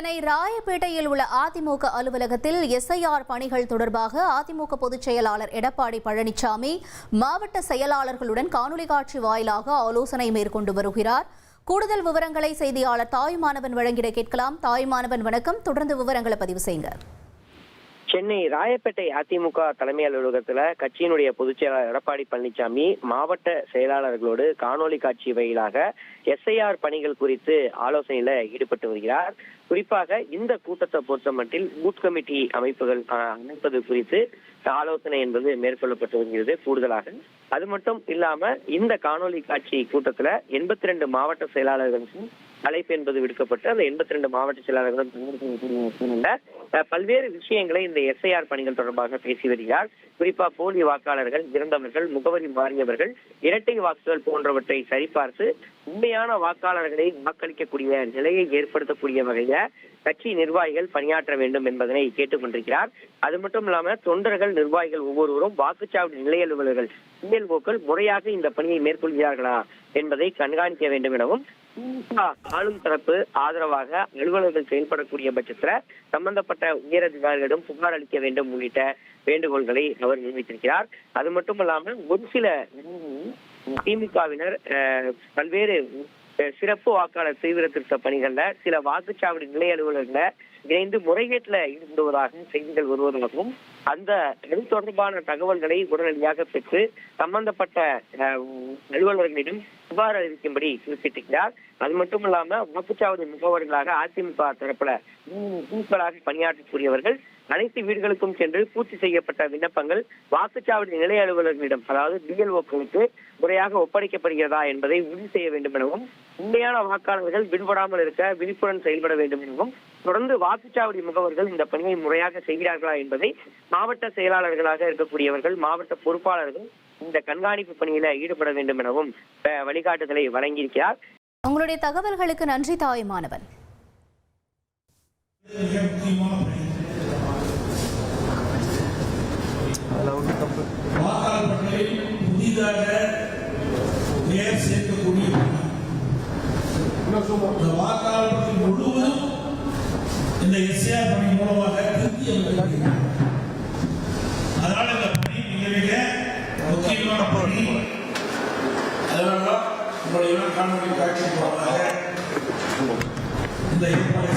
சென்னை ராயப்பேட்டையில் உள்ள அதிமுக அலுவலகத்தில் எஸ்ஐஆர் பணிகள் தொடர்பாக அதிமுக பொதுச் செயலாளர் எடப்பாடி பழனிசாமி மாவட்ட செயலாளர்களுடன் காணொலி காட்சி வாயிலாக ஆலோசனை மேற்கொண்டு வருகிறார். கூடுதல் விவரங்களை செய்தியாளர் தாயுமானவன் வழங்கிட கேட்கலாம். தாயுமானவன் வணக்கம், தொடர்ந்து விவரங்களை பதிவு செய்யுங்க. சென்னை ராயப்பேட்டை அதிமுக தலைமை அலுவலகத்துல கட்சியினுடைய பொதுச் செயலாளர் எடப்பாடி பழனிசாமி மாவட்ட செயலாளர்களோடு காணொலி காட்சி வாயிலாக எஸ்ஐஆர் பணிகள் குறித்து ஆலோசனையில ஈடுபட்டு வருகிறார். குறிப்பாக இந்த கூட்டத்தை பொறுத்தமட்டில் பூத் கமிட்டி அமைப்பது குறித்து ஆலோசனை என்பது மேற்கொள்ளப்பட்டு வருகிறது. கூடுதலாக அது மட்டும் இல்லாம இந்த காணொலி காட்சி கூட்டத்துல 82 மாவட்ட செயலாளர்களுக்கும் அழைப்பு என்பது விடுக்கப்பட்டு அந்த 82 மாவட்ட செயலாளர்களும் பல்வேறு விஷயங்களை இந்த எஸ்ஐஆர் பணிகள் தொடர்பாக பேசி வருகிறார். குறிப்பா போலி வாக்காளர்கள், இறந்தவர்கள், முகவரி மாறியவர்கள், இரட்டை வாக்குகள் போன்றவற்றை சரிபார்த்து உண்மையான வாக்காளர்களை வாக்களிக்கக்கூடிய நிலையை ஏற்படுத்தக்கூடிய வகையில கட்சி நிர்வாகிகள் பணியாற்ற வேண்டும் என்பதனை கேட்டுக் கொண்டிருக்கிறார். அது மட்டும் இல்லாம தொண்டர்கள், நிர்வாகிகள் ஒவ்வொருவரும் வாக்குச்சாவடி நிலைய அலுவலர்கள் பிஎல்ஓக்கள் முறையாக இந்த பணியை மேற்கொள்கிறார்களா என்பதை கண்காணிக்க வேண்டும் எனவும் ஆளும் தரப்பு ஆதரவாக அலுவலர்கள் செயல்படக்கூடிய பட்சத்துல சம்பந்தப்பட்ட உயர் அதிகாரிகளிடம் புகார் அளிக்க வேண்டும் உள்ளிட்ட வேண்டுகோள்களை அவர் முன்வைத்திருக்கிறார். அது மட்டும் இல்லாமல் ஒரு சில திமுகவினர் பல்வேறு சிறப்பு வாக்காளர் தீவிர திருத்த பணிகள்ல சில வாக்குச்சாவடி நிலைய அலுவலர்களை இணைந்து முறைகேட்டுல ஈடுபடுவதாக செய்திகள் வருவதாகவும் அந்த இது தொடர்பான தகவல்களை உடனடியாக பெற்று சம்பந்தப்பட்ட அலுவலர்களிடம் புகார் அறிவிக்கும்படி குறிப்பிட்டிருக்கிறார். அது மட்டும் இல்லாம வாக்குச்சாவடி முகவர்களாக அதிமுக தரப்புல குழுக்களாக பணியாற்றக்கூடியவர்கள் அனைத்து வீடுகளுக்கும் சென்று பூர்த்தி செய்யப்பட்ட விண்ணப்பங்கள் வாக்குச்சாவடி நிலைய அலுவலர்களிடம், அதாவது பிஎல்ஓக்களுக்கு முறையாக ஒப்படைக்கப்படுகிறதா என்பதை உறுதி செய்ய வேண்டும் எனவும் உண்மையான வாக்காளர்கள் விடுபடாமல் இருக்க விழிப்புடன் செயல்பட வேண்டும் எனவும் தொடர்ந்து வாக்குச்சாவடி முகவர்கள் இந்த பணியை முறையாக செய்கிறார்களா என்பதை மாவட்ட செயலாளர்களாக இருக்கக்கூடியவர்கள், மாவட்ட பொறுப்பாளர்கள் இந்த கண்காணிப்பு பணியில ஈடுபட வேண்டும் எனவும் வழிகாட்டுதலை வழங்கியிருக்கிறார். உங்களுடைய தகவல்களுக்கு நன்றி தாயுமானவன். புதிதாக பெயர் சேர்க்கக்கூடிய வாக்காளர் பட்டியல் முழுவதும் இந்த எஸ்ஐஆர் பணி மூலமாக திருத்தி அமைக்கிறார். அதனால இந்த பணி மிக முக்கியமான பணி. அதனால உங்களுடைய காணொலி காட்சி மூலமாக இந்த ஏற்பாடு